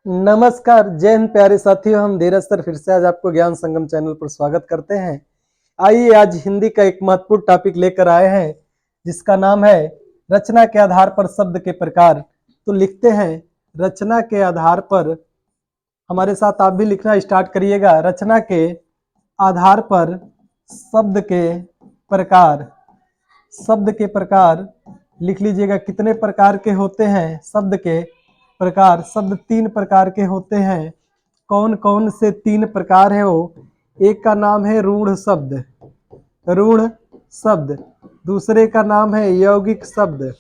नमस्कार, जय हिंद प्यारे साथियों। हम धीरज सर फिर से आज आपको ज्ञान संगम चैनल पर स्वागत करते हैं। आइए आज हिंदी का एक महत्वपूर्ण टॉपिक लेकर आए हैं जिसका नाम है रचना के आधार पर शब्द के प्रकार। तो लिखते हैं रचना के आधार पर, हमारे साथ आप भी लिखना स्टार्ट करिएगा। रचना के आधार पर शब्द के प्रकार। शब्द के प्रकार लिख लीजिएगा, कितने प्रकार के होते हैं शब्द के प्रकार। शब्द 3 प्रकार के होते हैं। कौन कौन से 3 प्रकार है वो? एक का नाम है रूढ़ शब्द, रूढ़ शब्द। दूसरे का नाम है यौगिक शब्द,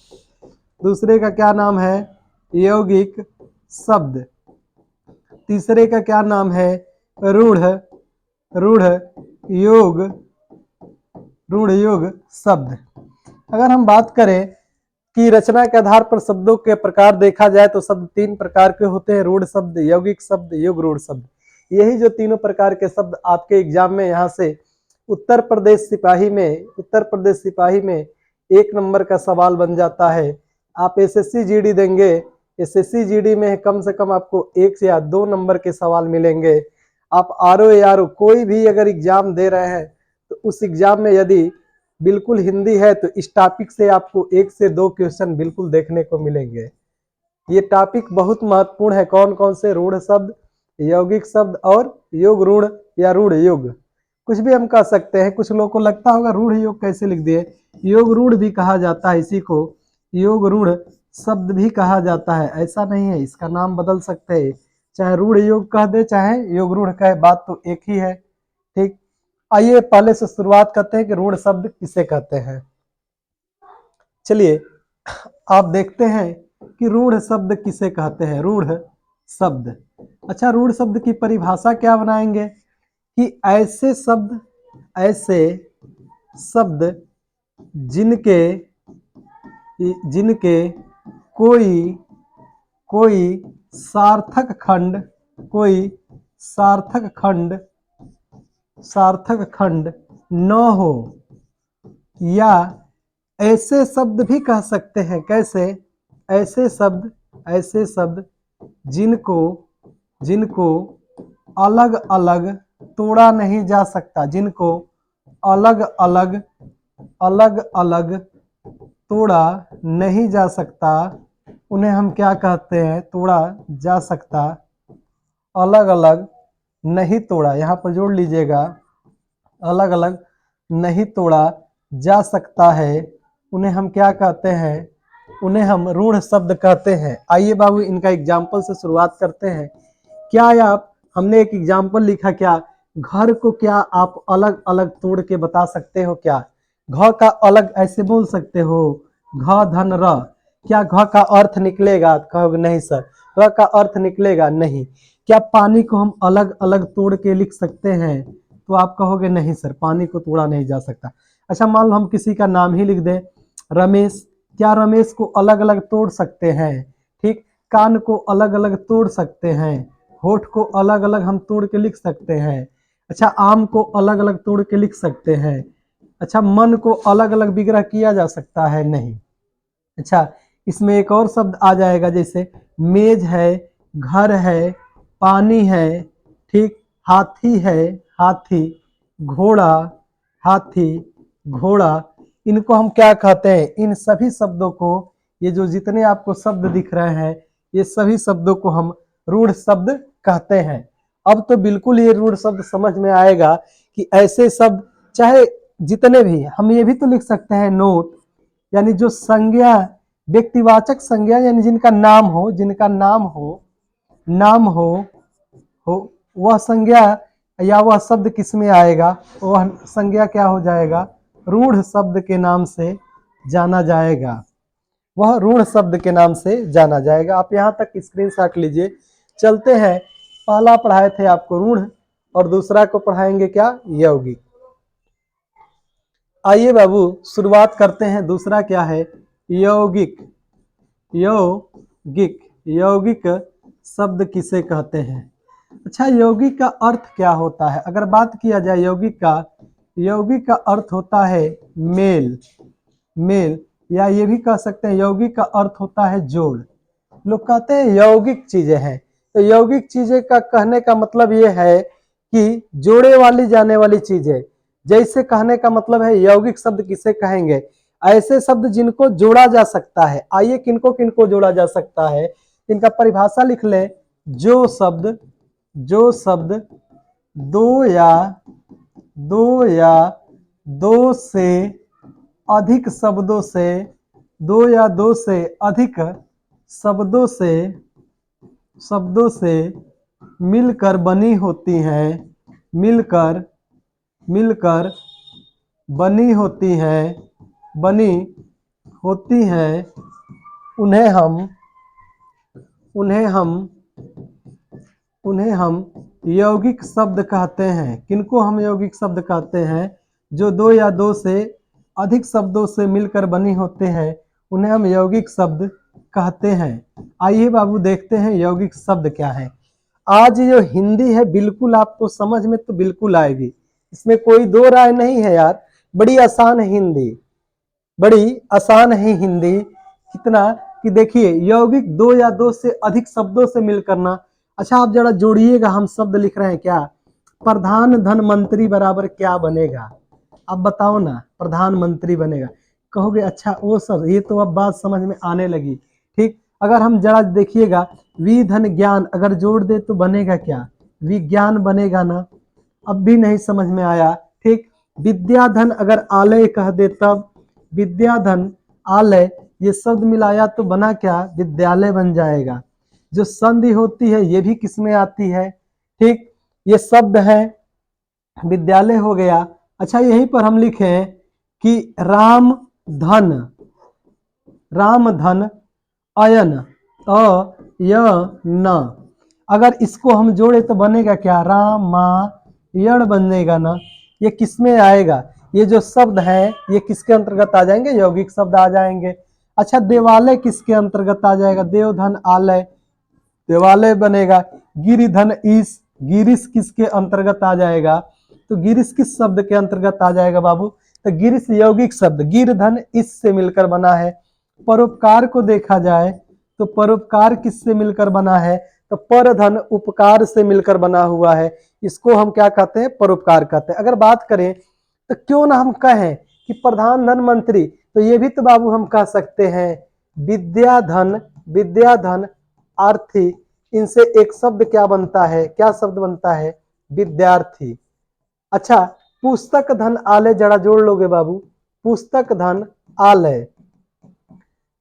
दूसरे का क्या नाम है? यौगिक शब्द। तीसरे का क्या नाम है? रूढ़ रूढ़ योग रूढ़ योग शब्द। अगर हम बात करें कि रचना के आधार पर शब्दों के प्रकार देखा जाए तो शब्द 3 प्रकार के होते हैं, रूढ़ शब्द, यौगिक शब्द, युग रूढ़ शब्द। यही जो तीनों प्रकार के शब्द आपके एग्जाम में यहाँ से उत्तर प्रदेश सिपाही में 1 नंबर का सवाल बन जाता है। आप एसएससी जीडी देंगे, एसएससी जीडी में कम से कम आपको 1 या 2 नंबर के सवाल मिलेंगे। आप आरओ या आरओ कोई भी अगर एग्जाम दे रहे हैं तो उस एग्जाम में यदि बिल्कुल हिंदी है तो इस टॉपिक से आपको 1 से 2 क्वेश्चन बिल्कुल देखने को मिलेंगे। ये टॉपिक बहुत महत्वपूर्ण है। कौन कौन से? रूढ़ शब्द, यौगिक शब्द और योग रूढ़ या रूढ़ योग, कुछ भी हम कह सकते हैं। कुछ लोगों को लगता होगा रूढ़ योग कैसे लिख दिए, योग रूढ़ भी कहा जाता है, इसी को योग रूढ़ शब्द भी कहा जाता है। ऐसा नहीं है, इसका नाम बदल सकते हैं, चाहे रूढ़ योग कह दे चाहे योग रूढ़ कहे, बात तो एक ही है। ठीक, आइए पहले से शुरुआत करते हैं कि रूढ़ शब्द किसे कहते हैं। चलिए आप देखते हैं कि रूढ़ शब्द किसे कहते हैं। रूढ़ शब्द, अच्छा, रूढ़ शब्द की परिभाषा क्या बनाएंगे कि ऐसे शब्द जिनके कोई सार्थक खंड न हो, या ऐसे शब्द भी कह सकते हैं। कैसे? ऐसे शब्द जिनको अलग अलग तोड़ा नहीं जा सकता, जिनको अलग अलग तोड़ा नहीं जा सकता, उन्हें हम क्या कहते हैं? तोड़ा जा सकता, अलग अलग नहीं तोड़ा, यहाँ पर जोड़ लीजिएगा, अलग अलग नहीं तोड़ा जा सकता है, उन्हें हम क्या कहते हैं? उन्हें हम रूढ़ शब्द कहते हैं। आइए बाबू इनका एग्जाम्पल से शुरुआत करते हैं। क्या आप, हमने एक एग्जाम्पल लिखा, क्या घर को क्या आप अलग अलग तोड़ के बता सकते हो? क्या घ का अलग ऐसे बोल सकते हो? घ धन र, क्या घ का अर्थ निकलेगा? कहोगे नहीं सर। र का अर्थ निकलेगा? नहीं। क्या पानी को हम अलग अलग तोड़ के लिख सकते हैं? तो आप कहोगे नहीं सर, पानी को तोड़ा नहीं जा सकता। अच्छा, मान लो हम किसी का नाम ही लिख दें, रमेश, क्या रमेश को अलग अलग तोड़ सकते हैं? ठीक, कान को अलग अलग तोड़ सकते हैं, होठ को अलग अलग हम तोड़ के लिख सकते हैं। अच्छा, आम को अलग अलग तोड़ के लिख सकते हैं। अच्छा, मन को अलग अलग विग्रह किया जा सकता है? नहीं। अच्छा, इसमें एक और शब्द आ जाएगा, जैसे मेज है, घर है, पानी है, ठीक, हाथी है, हाथी, घोड़ा, हाथी, घोड़ा, इनको हम क्या कहते हैं? इन सभी शब्दों को, ये जो जितने आपको शब्द दिख रहे हैं, ये सभी शब्दों को हम रूढ़ शब्द कहते हैं। अब तो बिल्कुल ये रूढ़ शब्द समझ में आएगा कि ऐसे शब्द, चाहे जितने भी, हम ये भी तो लिख सकते हैं नोट, यानी जो संज्ञा, व्यक्तिवाचक संज्ञा, यानी जिनका नाम हो वह संज्ञा या वह शब्द किस में आएगा? वह संज्ञा क्या हो जाएगा? रूढ़ शब्द के नाम से जाना जाएगा, वह रूढ़ शब्द के नाम से जाना जाएगा। आप यहाँ तक स्क्रीनशॉट लीजिए। चलते हैं, पहला पढ़ाए थे आपको रूढ़ और दूसरा को पढ़ाएंगे क्या? यौगिक। आइए बाबू शुरुआत करते हैं। दूसरा क्या है? यौगिक। यौगिक शब्द किसे कहते हैं? अच्छा, यौगिक का अर्थ क्या होता है? अगर बात किया जाए यौगिक का अर्थ होता है मेल, या ये भी कह सकते हैं यौगिक का अर्थ होता है जोड़। लोग कहते हैं यौगिक चीजें हैं, तो तो यौगिक चीजें का कहने का मतलब ये है कि जोड़े वाली जाने वाली चीजें। जैसे कहने का मतलब है यौगिक शब्द किसे कहेंगे, ऐसे शब्द जिनको जोड़ा जा सकता है। आइए किनको किनको जोड़ा जा सकता है, इनका परिभाषा लिख लें। जो शब्द दो या दो से अधिक शब्दों से, दो या दो से अधिक शब्दों से मिलकर बनी होती हैं, मिलकर बनी होती हैं, उन्हें हम यौगिक शब्द कहते हैं। किनको हम यौगिक शब्द कहते हैं? जो दो या दो से अधिक शब्दों से मिलकर बनी होते हैं, उन्हें हम यौगिक शब्द कहते हैं। आइए बाबू देखते हैं यौगिक शब्द क्या है। आज जो हिंदी है बिल्कुल आपको समझ में तो बिल्कुल आएगी, इसमें कोई दो राय नहीं है यार। बड़ी आसान है हिंदी, बड़ी आसान है हिंदी। कितना कि देखिए यौगिक दो या दो से अधिक शब्दों से मिलकर ना। अच्छा आप जरा जोड़िएगा, हम शब्द लिख रहे हैं क्या? प्रधान धन मंत्री बराबर क्या बनेगा? अब बताओ ना, प्रधानमंत्री बनेगा। कहोगे अच्छा वो सब, ये तो अब बात समझ में आने लगी। ठीक, अगर हम जरा देखिएगा वि धन ज्ञान अगर जोड़ दे तो बनेगा क्या? विज्ञान बनेगा ना। अब भी नहीं समझ में आया। ठीक, विद्याधन अगर आलय कह दे तब, विद्याधन आलय ये शब्द मिलाया तो बना क्या? विद्यालय बन जाएगा। जो संधि होती है ये भी किस में आती है? ठीक, ये शब्द है, विद्यालय हो गया। अच्छा यहीं पर हम लिखें कि राम धन अयन न, अगर इसको हम जोड़े तो बनेगा क्या? रामायण बनेगा ना। ये किस में आएगा? ये जो शब्द है ये किसके अंतर्गत आ जाएंगे? यौगिक शब्द आ जाएंगे। अच्छा देवालय किसके अंतर्गत आ जाएगा? देवधन आलय, देवालय बनेगा। गिरिधन ईश, गिरीश किसके अंतर्गत आ जाएगा? तो गिरीश किस शब्द के अंतर्गत आ जाएगा बाबू? तो गिरीश यौगिक शब्द गिरधन इस से मिलकर बना है। परोपकार को देखा जाए तो परोपकार किससे मिलकर बना है? तो परधन उपकार से मिलकर बना हुआ है। इसको हम क्या कहते हैं? परोपकार कहते हैं। अगर बात करें तो क्यों ना हम कहें कि प्रधान धन मंत्री, तो ये भी तो बाबू हम कह सकते हैं विद्याधन आर्थी। इनसे एक शब्द क्या बनता है? क्या शब्द बनता है? विद्यार्थी। अच्छा पुस्तक धन आलय जरा जोड़ लोगे बाबू, पुस्तक धन आलय,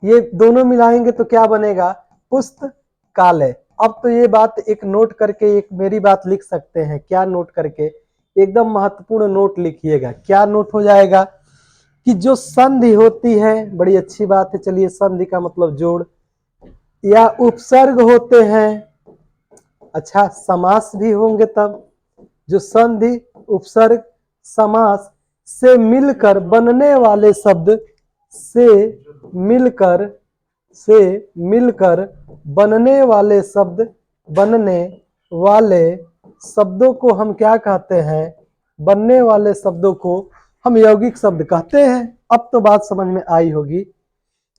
ये दोनों मिलाएंगे तो क्या बनेगा? पुस्तकालय। अब तो ये बात एक नोट करके एक मेरी बात लिख सकते हैं। क्या नोट करके? एकदम महत्वपूर्ण नोट लिखिएगा। क्या नोट हो जाएगा? कि जो संधि होती है, बड़ी अच्छी बात है, चलिए संधि का मतलब जोड़, या उपसर्ग होते हैं, अच्छा समास भी होंगे तब, जो संधि उपसर्ग समास से मिलकर बनने वाले शब्द, से मिलकर बनने वाले शब्दों को हम क्या कहते हैं? बनने वाले शब्दों को हम यौगिक शब्द कहते हैं। अब तो बात समझ में आई होगी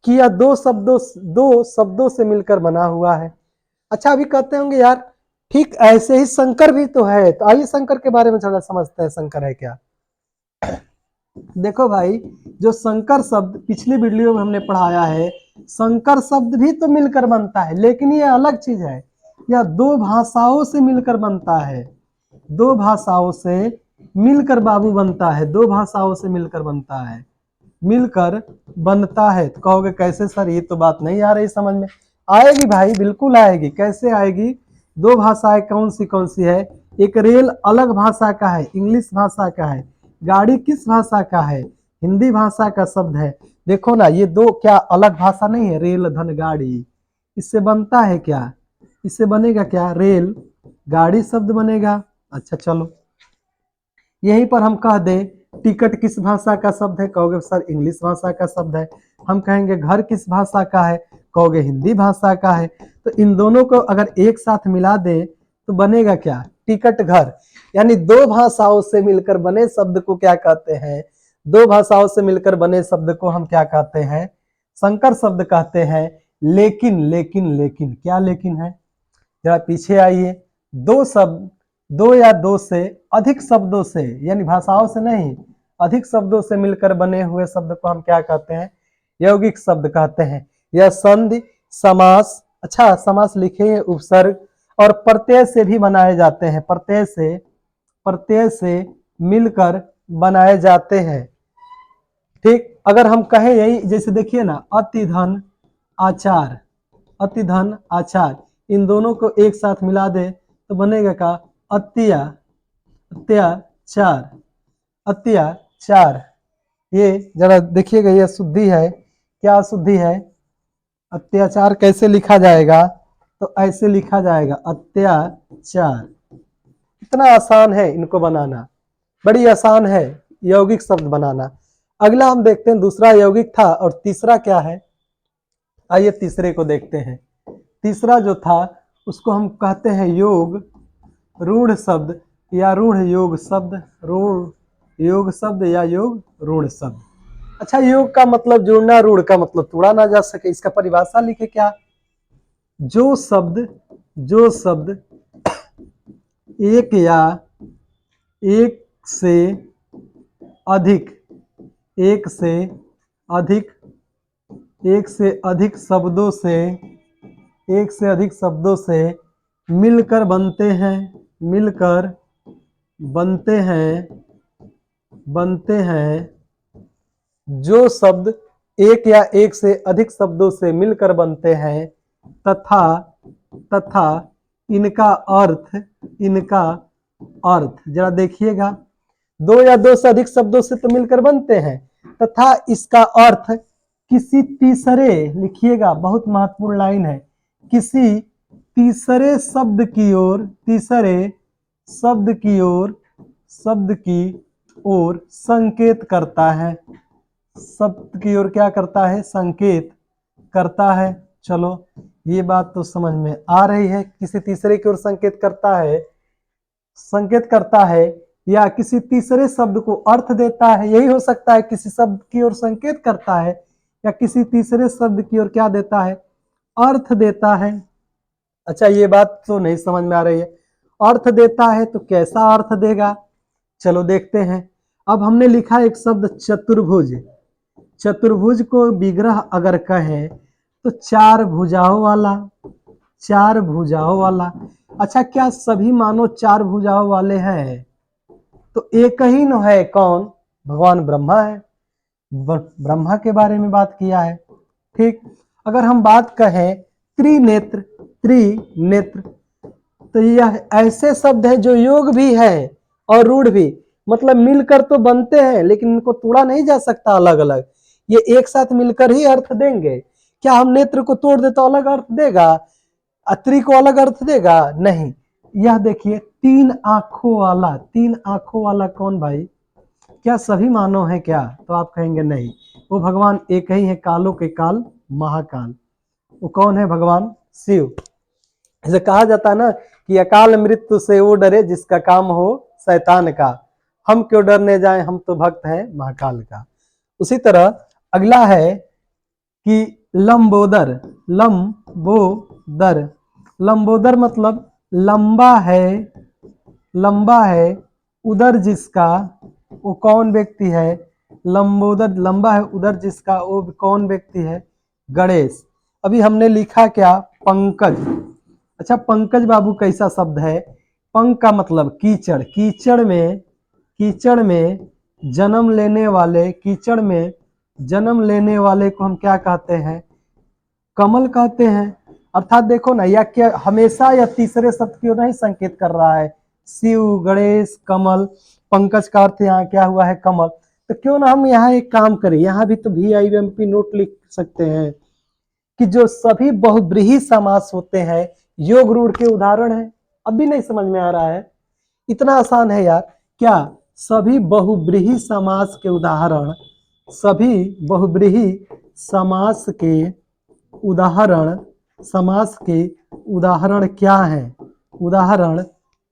कि यह दो शब्दों से मिलकर बना हुआ है। अच्छा अभी कहते होंगे यार ठीक ऐसे ही शंकर भी तो है, तो आइए शंकर के बारे में थोड़ा समझते हैं, शंकर है क्या। देखो भाई, जो शंकर शब्द पिछली वीडियो में हमने पढ़ाया है, शंकर शब्द भी तो मिलकर बनता है, लेकिन ये अलग चीज है। यह दो भाषाओं से मिलकर बनता है, दो भाषाओं से मिलकर बाबू बनता है, दो भाषाओं से मिलकर बनता है, मिलकर बनता है। तो कहोगे कैसे सर, ये तो बात नहीं आ रही समझ में। आएगी भाई, बिल्कुल आएगी। कैसे आएगी? दो भाषाएं कौन सी है? एक रेल अलग भाषा का है, इंग्लिश भाषा का है। गाड़ी किस भाषा का है? हिंदी भाषा का शब्द है। देखो ना, ये दो क्या अलग भाषा नहीं है? रेल धन गाड़ी, इससे बनता है क्या? इससे बनेगा क्या? रेल गाड़ी शब्द बनेगा। अच्छा चलो, यहीं पर हम कह दें टिकट किस भाषा का शब्द है? कहोगे सर इंग्लिश भाषा का शब्द है। हम कहेंगे घर किस भाषा का है? कहोगे हिंदी भाषा का है। तो इन दोनों को अगर एक साथ मिला दें तो बनेगा क्या? टिकट घर। यानी दो भाषाओं से मिलकर बने शब्द को क्या कहते हैं? दो भाषाओं से मिलकर बने शब्द को हम क्या कहते हैं? संकर शब्द कहते हैं। लेकिन क्या लेकिन है? जरा पीछे आइए। दो शब्द, दो या दो से अधिक शब्दों से, यानी भाषाओं से नहीं, अधिक शब्दों से मिलकर बने हुए शब्द को हम क्या कहते हैं? यौगिक शब्द कहते हैं। यह संधि, समास, अच्छा समास लिखे, उपसर्ग और प्रत्यय से भी बनाए जाते हैं। प्रत्यय से मिलकर बनाए जाते हैं। ठीक, अगर हम कहें यही, जैसे देखिए ना, अति धन आचार, अति धन आचार, इन दोनों को एक साथ मिला दे तो बनेगा का? अत्याचार, अत्याचार। ये जरा देखिएगा, ये शुद्धि है, क्या शुद्धि है? अत्याचार कैसे लिखा जाएगा? तो ऐसे लिखा जाएगा, अत्याचार। कितना आसान है इनको बनाना, बड़ी आसान है यौगिक शब्द बनाना। अगला हम देखते हैं, दूसरा यौगिक था और तीसरा क्या है? आइए तीसरे को देखते हैं। तीसरा जो था उसको हम कहते हैं योग रूढ़ शब्द या रूढ़ योग शब्द, रूढ़ योग शब्द या योग रूढ़ शब्द। अच्छा, योग का मतलब जोड़ना, रूढ़ का मतलब तोड़ा ना जा सके। इसका परिभाषा लिखे क्या? जो शब्द एक या एक से अधिक शब्दों से मिलकर बनते हैं। जो शब्द एक या एक से अधिक शब्दों से मिलकर बनते हैं तथा इनका अर्थ, जरा देखिएगा, दो या दो से अधिक शब्दों से तो मिलकर बनते हैं, तथा इसका अर्थ किसी तीसरे, लिखिएगा बहुत महत्वपूर्ण लाइन है, किसी तीसरे शब्द की ओर संकेत करता है। शब्द की ओर क्या करता है? संकेत करता है। चलो, ये बात तो समझ में आ रही है, किसी तीसरे की ओर संकेत करता है या किसी तीसरे शब्द को अर्थ देता है। यही हो सकता है, किसी शब्द की ओर संकेत करता है या किसी तीसरे शब्द की ओर क्या देता है? अर्थ देता है। अच्छा, ये बात तो नहीं समझ में आ रही है। अर्थ देता है तो कैसा अर्थ देगा? चलो देखते हैं। अब हमने लिखा एक शब्द चतुर्भुज। चतुर्भुज को विग्रह अगर कहें तो चार भुजाओं वाला। अच्छा, क्या सभी मानो चार भुजाओं वाले हैं? तो एक ही न है, कौन? भगवान ब्रह्मा है। ब्रह्मा के बारे में बात किया है। ठीक, अगर हम बात कहें त्रिनेत्र, तो यह ऐसे शब्द है जो योग भी है और रूढ़ भी, मतलब मिलकर तो बनते हैं लेकिन इनको तोड़ा नहीं जा सकता अलग अलग, ये एक साथ मिलकर ही अर्थ देंगे। क्या हम नेत्र को तोड़ दे तो अलग अर्थ देगा? त्रि को अलग अर्थ देगा? नहीं। यह देखिए, तीन आंखों वाला कौन भाई? क्या सभी मानव है क्या? तो आप कहेंगे नहीं, वो भगवान एक ही है, कालों के काल महाकाल। वो कौन है? भगवान शिव। इसे कहा जाता है ना कि अकाल मृत्यु से वो डरे जिसका काम हो शैतान का। हम क्यों डरने जाएं, हम तो भक्त हैं महाकाल का। उसी तरह अगला है कि लंबोदर। लंबोदर मतलब लंबा है उदर जिसका, वो कौन व्यक्ति है? लंबोदर लंबा है उदर जिसका, वो कौन व्यक्ति है? गणेश। अभी हमने लिखा क्या? पंकज। अच्छा, पंकज बाबू कैसा शब्द है? पंक का मतलब कीचड़। कीचड़ में जन्म लेने वाले को हम क्या कहते हैं? कमल कहते हैं। अर्थात देखो ना, या क्या हमेशा या तीसरे शब्द की ओर नहीं संकेत कर रहा है? शिव, गणेश, कमल। पंकज का अर्थ यहाँ क्या हुआ है? कमल। तो क्यों ना हम यहाँ एक काम करें, यहाँ भी तो VIMP नोट लिख सकते हैं कि जो सभी बहुब्रीहि समास होते हैं योग रूढ़ के उदाहरण है। अब भी नहीं समझ में आ रहा है? इतना आसान है यार। क्या सभी बहुब्रीहि समास के उदाहरण, समास के उदाहरण क्या हैं? उदाहरण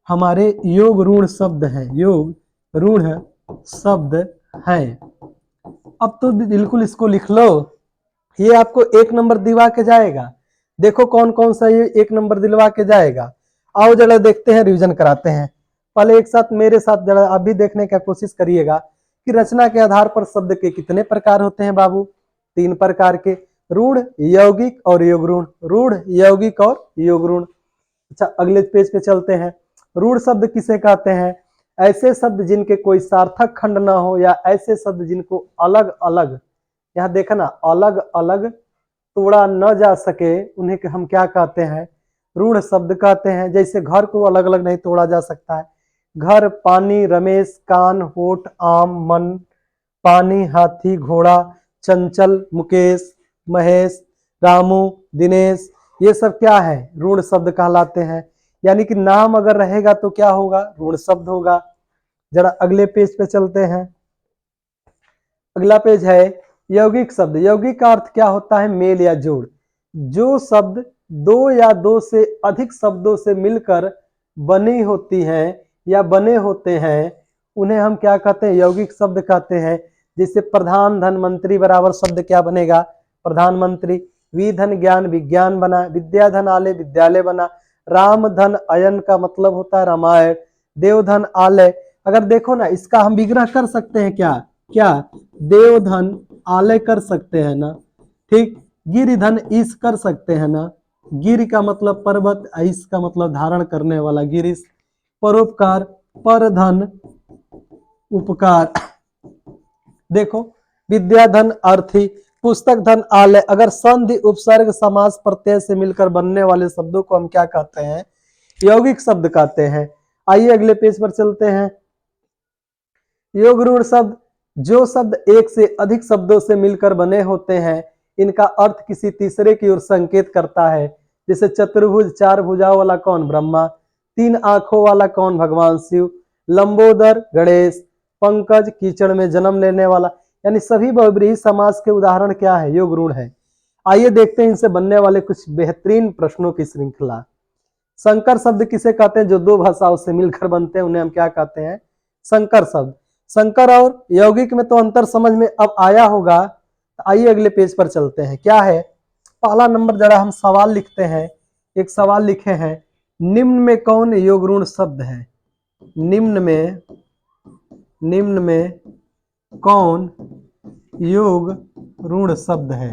हमारे योग रूढ़ शब्द हैं, योग रूढ़ शब्द हैं। अब तो बिल्कुल इसको लिख लो, ये आपको 1 नंबर दिवा के जाएगा। देखो कौन कौन सा ये 1 नंबर दिलवा के जाएगा। आओ जरा देखते हैं, रिवीजन कराते हैं। पहले एक साथ मेरे साथ जरा आप भी देखने का कोशिश करिएगा कि रचना के आधार पर शब्द के कितने प्रकार होते हैं बाबू। 3 प्रकार के, रूढ़, यौगिक और योगरूढ़। रूढ़, यौगिक और योगरूढ़। अच्छा अगले पेज पे चलते हैं। रूढ़ शब्द किसे कहते हैं? ऐसे शब्द जिनके कोई सार्थक खंड ना हो या ऐसे शब्द जिनको अलग अलग, यहाँ देखा ना, अलग अलग तोड़ा न जा सके, उन्हें हम क्या कहते हैं? रूढ़ शब्द कहते हैं। जैसे घर को अलग अलग नहीं तोड़ा जा सकता है। घर, पानी, रमेश, कान, होठ, आम, मन, पानी, हाथी, घोड़ा, चंचल, मुकेश, महेश, रामू, दिनेश, ये सब क्या है? रूढ़ शब्द कहलाते हैं। यानी कि नाम अगर रहेगा तो क्या होगा? रूढ़ शब्द होगा। जरा अगले पेज पे चलते हैं। अगला पेज है यौगिक शब्द। यौगिक का अर्थ क्या होता है? मेल या जोड़। जो शब्द 2 या 2 से अधिक शब्दों से मिलकर बनी होती हैं या बने होते हैं, उन्हें हम क्या कहते हैं? यौगिक शब्द कहते हैं। जैसे प्रधान धन मंत्री बराबर शब्द क्या बनेगा? प्रधानमंत्री। वि धन ज्ञान विज्ञान बना। विद्या धन आलय विद्यालय बना। राम धन अयन का मतलब होता है रामायण। देव धन आलय, अगर देखो ना इसका हम विग्रह कर सकते हैं क्या? क्या देव धन आलय कर सकते हैं ना। ठीक, गिरि धन ईश कर सकते हैं ना। गिरि का मतलब पर्वत, ईश का मतलब धारण करने वाला, गिरीश। परोपकार, पर धन उपकार। देखो विद्या धन अर्थी, पुस्तक धन आलय, अगर संधि उपसर्ग समास प्रत्यय से मिलकर बनने वाले शब्दों को हम क्या कहते हैं? यौगिक शब्द कहते हैं। आइए अगले पेज पर चलते हैं। योगरूढ़ शब्द, जो शब्द 1 से अधिक शब्दों से मिलकर बने होते हैं, इनका अर्थ किसी तीसरे की ओर संकेत करता है। जैसे चतुर्भुज, 4 भुजाओं वाला कौन? ब्रह्मा। 3 आंखों वाला कौन? भगवान शिव। लंबोदर, गणेश। पंकज, कीचड़ में जन्म लेने वाला। यानी सभी बहुब्रीहि समास के उदाहरण क्या है? योगरूढ़ है। आइए देखते हैं इनसे बनने वाले कुछ बेहतरीन प्रश्नों की श्रृंखला। संकर शब्द किसे कहते हैं? जो 2 भाषाओं से मिलकर बनते हैं, उन्हें हम क्या कहते हैं? संकर शब्द। संकर और यौगिक में तो अंतर समझ में अब आया होगा। आइए अगले पेज पर चलते हैं। क्या है पहला नंबर? जरा हम सवाल लिखते हैं। एक सवाल लिखे हैं, निम्न में कौन योगरूढ़ शब्द है? निम्न में कौन योगरूढ़ शब्द है?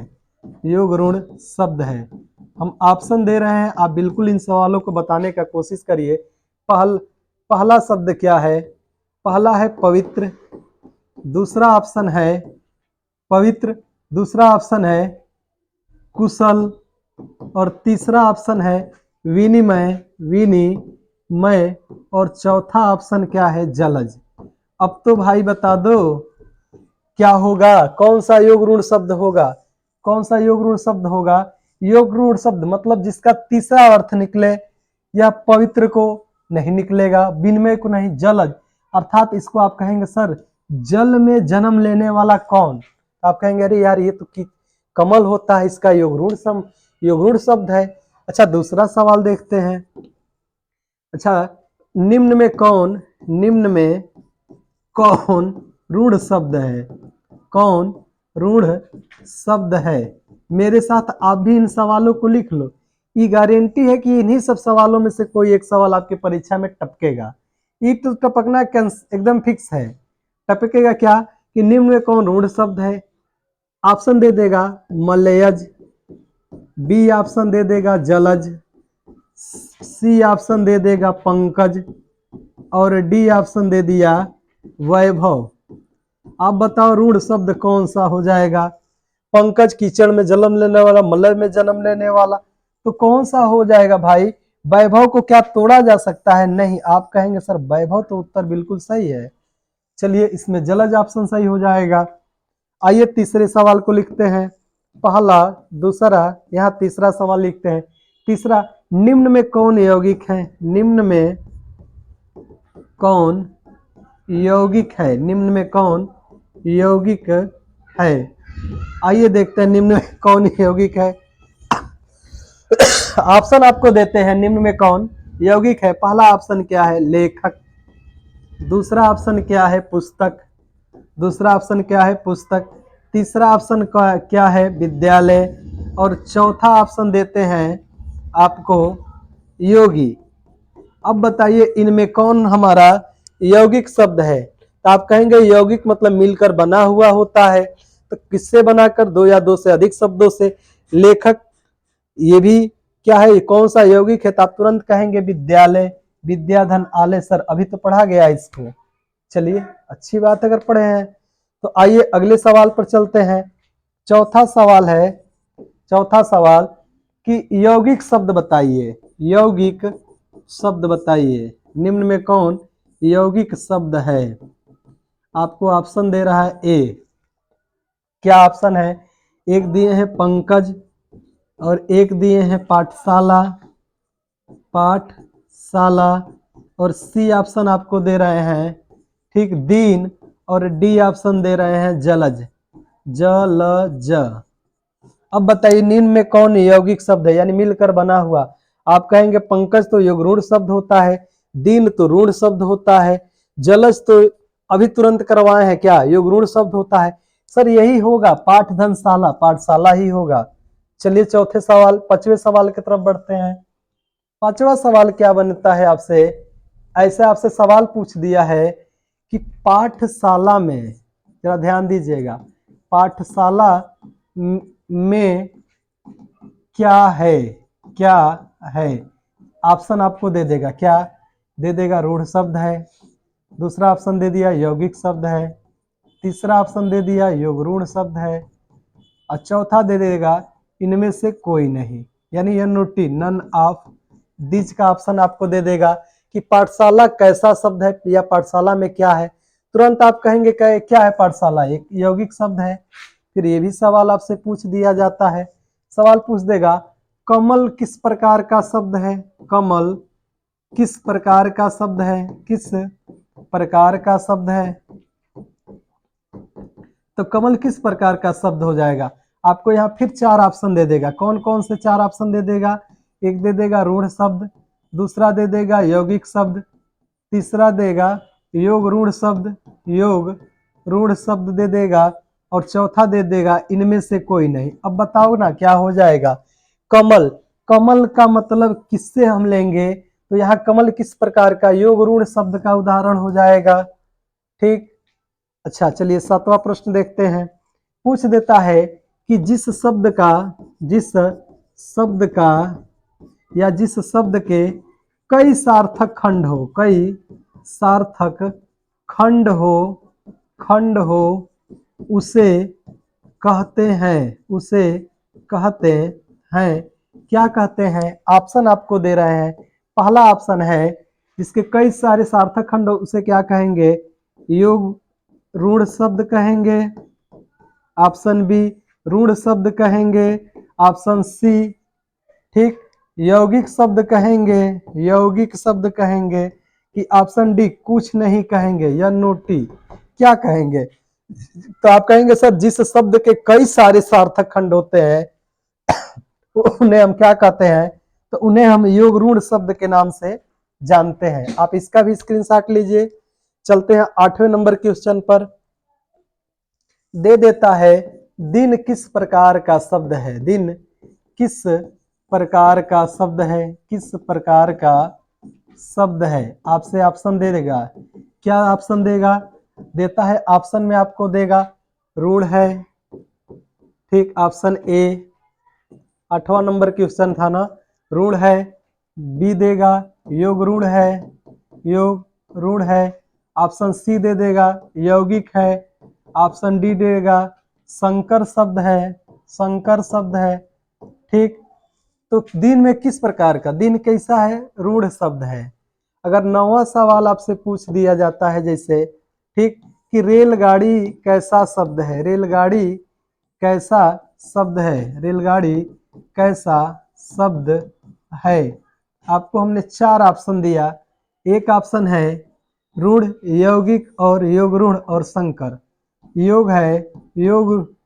योगरूढ़ शब्द है। हम ऑप्शन दे रहे हैं, आप बिल्कुल इन सवालों को बताने का कोशिश करिए। पहला शब्द क्या है? पहला है पवित्र, दूसरा ऑप्शन है पवित्र, दूसरा ऑप्शन है कुशल और तीसरा ऑप्शन है विनिमय और चौथा ऑप्शन क्या है? जलज। अब तो भाई बता दो क्या होगा? कौन सा योगरूढ़ शब्द होगा? कौन सा योगरूढ़ शब्द होगा? योगरूढ़ शब्द मतलब जिसका तीसरा अर्थ निकले, या पवित्र को नहीं निकलेगा, विनिमय को नहीं, जलज। अर्थात इसको आप कहेंगे सर जल में जन्म लेने वाला कौन? आप कहेंगे अरे यार ये तो कमल होता है, इसका योगरूढ़ शब्द है। अच्छा दूसरा सवाल देखते हैं। अच्छा निम्न में कौन रूढ़ शब्द है? कौन रूढ़ शब्द है? मेरे साथ आप भी इन सवालों को लिख लो। ये गारंटी है कि इन्हीं सब सवालों में से कोई एक सवाल आपकी परीक्षा में टपकेगा। ये तो टपकना एकदम फिक्स है। टपकेगा क्या कि निम्न में कौन रूढ़ शब्द है? ऑप्शन दे देगा मलयज, बी ऑप्शन दे देगा जलज, सी ऑप्शन दे देगा पंकज और डी ऑप्शन दे दिया वैभव। आप बताओ रूढ़ शब्द कौन सा हो जाएगा? पंकज कीचड़ में जन्म लेने वाला, मलय में जन्म लेने वाला, तो कौन सा हो जाएगा भाई? वैभव को क्या तोड़ा जा सकता है? नहीं। आप कहेंगे सर वैभव तो उत्तर बिल्कुल सही है। चलिए इसमें जलज ऑप्शन सही हो जाएगा। आइए तीसरे सवाल को लिखते हैं। पहला, दूसरा, यहाँ तीसरा सवाल लिखते हैं। तीसरा, निम्न में कौन यौगिक है? निम्न में कौन यौगिक है? निम्न में कौन यौगिक है? आइए देखते हैं निम्न में कौन यौगिक है। ऑप्शन आपको देते हैं निम्न में कौन यौगिक है। पहला ऑप्शन क्या है? लेखक। दूसरा ऑप्शन क्या है? पुस्तक। दूसरा ऑप्शन क्या है? पुस्तक। तीसरा ऑप्शन क्या है? विद्यालय। और चौथा ऑप्शन देते हैं आपको योगी। अब बताइए इनमें कौन हमारा यौगिक शब्द है। तो आप कहेंगे यौगिक मतलब मिलकर बना हुआ होता है, तो किससे बनाकर, दो या दो से अधिक शब्दों से। लेखक ये भी क्या है, कौन सा यौगिक है, तो आप तुरंत कहेंगे विद्यालय, विद्याधन आलय। सर अभी तो पढ़ा गया इसको। चलिए अच्छी बात अगर पढ़े हैं। तो आइए अगले सवाल पर चलते हैं। चौथा सवाल है, चौथा सवाल कि यौगिक शब्द बताइए, यौगिक शब्द बताइए, निम्न में कौन यौगिक शब्द है। आपको ऑप्शन दे रहा है ए। क्या ऑप्शन है, एक दिए हैं पंकज और एक दिए हैं पाठशाला, पाठशाला, और सी ऑप्शन आपको दे रहे हैं ठीक दीन, और डी ऑप्शन दे रहे हैं जलज, जलज। अब बताइए निम्न में कौन यौगिक शब्द है, यानी मिलकर बना हुआ। आप कहेंगे पंकज तो युग्रूढ़ शब्द होता है, दीन तो रूढ़ शब्द होता है, जलज तो अभी तुरंत करवाए हैं क्या, युग्रूढ़ शब्द होता है। सर यही होगा, पाठधनशाला, पाठशाला ही होगा। चलिए चौथे सवाल, पांचवें सवाल की तरफ बढ़ते हैं। पांचवा सवाल क्या बनता है आपसे, ऐसे आपसे सवाल पूछ दिया है कि पाठशाला में, जरा ध्यान दीजिएगा, पाठशाला में क्या है, क्या है। ऑप्शन आपको दे देगा, क्या दे देगा, रूढ़ शब्द है। दूसरा ऑप्शन दे दिया यौगिक शब्द है। तीसरा ऑप्शन दे दिया युग्रूढ़ शब्द है। और चौथा दे देगा इनमें से कोई नहीं, यानी एनओटी, नन ऑफ दिस का ऑप्शन आपको दे देगा कि पाठशाला कैसा शब्द है या पाठशाला में क्या है। तुरंत आप कहेंगे क्या है पाठशाला, एक यौगिक शब्द है। फिर ये भी सवाल आपसे पूछ दिया जाता है, सवाल पूछ देगा कमल किस प्रकार का शब्द है, कमल किस प्रकार का शब्द है, किस प्रकार का शब्द है। तो कमल किस प्रकार का शब्द हो जाएगा। आपको यहाँ फिर चार ऑप्शन दे देगा, कौन कौन से चार ऑप्शन दे देगा, एक दे देगा रूढ़ शब्द, दूसरा दे देगा यौगिक शब्द, तीसरा देगा योग रूढ़ शब्द, योग रूढ़ शब्द दे देगा, और चौथा दे देगा इनमें से कोई नहीं। अब बताओ ना क्या हो जाएगा। कमल, कमल का मतलब किससे हम लेंगे, तो यहाँ कमल किस प्रकार का, योग रूढ़ शब्द का उदाहरण हो जाएगा। ठीक, अच्छा चलिए सातवां प्रश्न देखते हैं। पूछ देता है कि जिस शब्द का, जिस शब्द का या जिस शब्द के कई सार्थक खंड हो, कई सार्थक खंड हो, खंड हो, उसे कहते हैं, उसे कहते हैं, क्या कहते हैं। ऑप्शन आपको दे रहे हैं। पहला ऑप्शन है जिसके कई सारे सार्थक खंड हो उसे क्या कहेंगे, योग रूढ़ शब्द कहेंगे। ऑप्शन बी रूढ़ शब्द कहेंगे। ऑप्शन सी ठीक यौगिक शब्द कहेंगे, यौगिक शब्द कहेंगे। कि ऑप्शन डी कुछ नहीं कहेंगे या नोटी, क्या कहेंगे। तो आप कहेंगे सर जिस शब्द के कई सारे सार्थक खंड होते हैं उन्हें हम क्या कहते हैं, तो उन्हें हम योग रूढ़ शब्द के नाम से जानते हैं। आप इसका भी स्क्रीनशॉट लीजिए। चलते हैं 8वें नंबर क्वेश्चन पर। दे देता है दिन किस प्रकार का शब्द है, दिन किस प्रकार का शब्द है, किस प्रकार का शब्द है। आपसे ऑप्शन दे देगा, क्या ऑप्शन देगा, देता है ऑप्शन में आपको देगा रूढ़ है। ठीक, ऑप्शन ए 8वां नंबर क्वेश्चन था ना, रूढ़ है। बी देगा योग रूढ़ है, योग रूढ़ है। ऑप्शन सी दे देगा यौगिक है। ऑप्शन डी देगा संकर शब्द है, संकर शब्द है। ठीक, तो दिन में किस प्रकार का, दिन कैसा है, रूढ़ शब्द है। अगर 9वां सवाल आपसे पूछ दिया जाता है जैसे, ठीक, कि रेलगाड़ी कैसा शब्द है, रेलगाड़ी कैसा शब्द है, रेलगाड़ी कैसा शब्द है। आपको हमने चार ऑप्शन दिया। एक ऑप्शन है रूढ़, यौगिक और योग रूढ़ और संकर। योग है योग,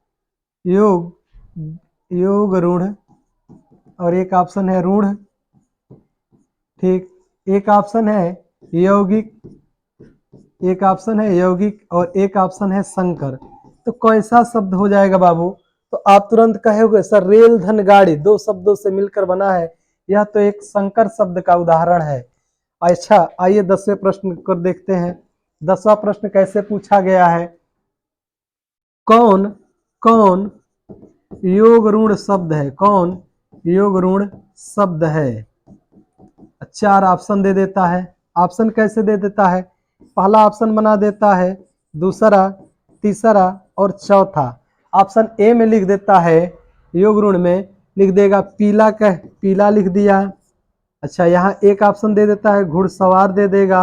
योग योग रूढ़, और एक ऑप्शन है रूढ़। ठीक, एक ऑप्शन है यौगिक, एक ऑप्शन है यौगिक और एक ऑप्शन है संकर। तो कैसा शब्द हो जाएगा बाबू, तो आप तुरंत कहोगे सर रेल धन गाड़ी दो शब्दों से मिलकर बना है, यह तो एक संकर शब्द का उदाहरण है। अच्छा आइए 10वें प्रश्न को देखते हैं। 10वां प्रश्न कैसे पूछा गया है, कौन कौन योग ऋण शब्द है, कौन योग ऋण शब्द है। 4 ऑप्शन दे देता है। ऑप्शन कैसे दे देता है, पहला ऑप्शन बना देता है, दूसरा, तीसरा और चौथा। ऑप्शन ए में लिख देता है, योग ऋण में लिख देगा पीला, कह पीला लिख दिया। अच्छा यहाँ एक ऑप्शन दे देता है घुड़सवार दे देगा,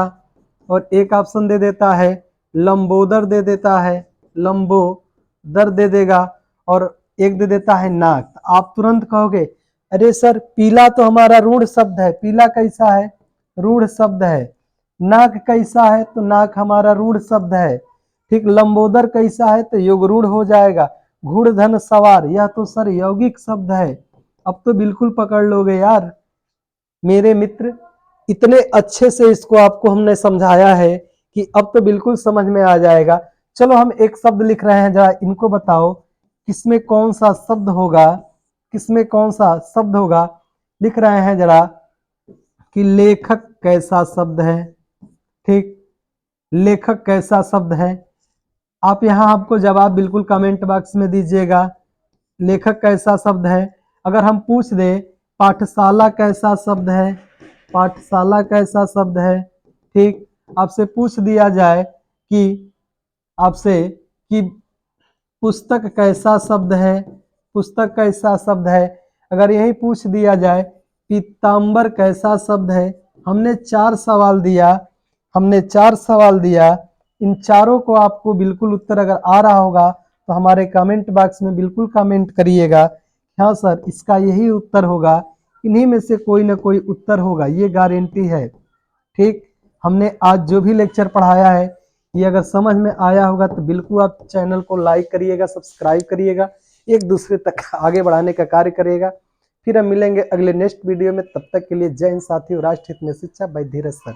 और एक ऑप्शन दे देता है लंबोदर दे देता है, लंबोदर दे देगा, और एक दे देता है नाक। आप तुरंत कहोगे अरे सर पीला तो हमारा रूढ़ शब्द है, पीला कैसा है, रूढ़ शब्द है। नाक कैसा है, तो नाक हमारा रूढ़ शब्द है। ठीक, लंबोदर कैसा है, तो योग रूढ़ हो जाएगा। घुड़ धन सवार, यह तो सर यौगिक शब्द है। अब तो बिल्कुल पकड़ लोगे यार मेरे मित्र, इतने अच्छे से इसको आपको हमने समझाया है कि अब तो बिल्कुल समझ में आ जाएगा। चलो हम एक शब्द लिख रहे हैं, जरा इनको बताओ किसमें कौन सा शब्द होगा, किसमें कौन सा शब्द होगा। लिख रहे हैं जरा कि लेखक कैसा शब्द है। ठीक, लेखक कैसा शब्द है। आप यहाँ आपको जवाब बिल्कुल कमेंट बॉक्स में दीजिएगा, लेखक कैसा शब्द है। अगर हम पूछ दें पाठशाला कैसा शब्द है, पाठशाला कैसा शब्द है। ठीक, आपसे पूछ दिया जाए कि आपसे कि पुस्तक कैसा शब्द है, पुस्तक कैसा शब्द है। अगर यही पूछ दिया जाए पीताम्बर कैसा शब्द है। हमने 4 सवाल दिया, हमने 4 सवाल दिया, इन चारों को आपको बिल्कुल उत्तर अगर आ रहा होगा तो हमारे कमेंट बॉक्स में बिल्कुल कमेंट करिएगा, हाँ सर इसका यही उत्तर होगा, इन्हीं में से कोई ना कोई उत्तर होगा, ये गारंटी है। ठीक, हमने आज जो भी लेक्चर पढ़ाया है ये अगर समझ में आया होगा तो बिल्कुल आप चैनल को लाइक करिएगा, सब्सक्राइब करिएगा, एक दूसरे तक आगे बढ़ाने का कार्य करिएगा। फिर हम मिलेंगे अगले नेक्स्ट वीडियो में, तब तक के लिए जय हिंद साथियों। राष्ट्र हित में शिक्षा बाय धीरज सर।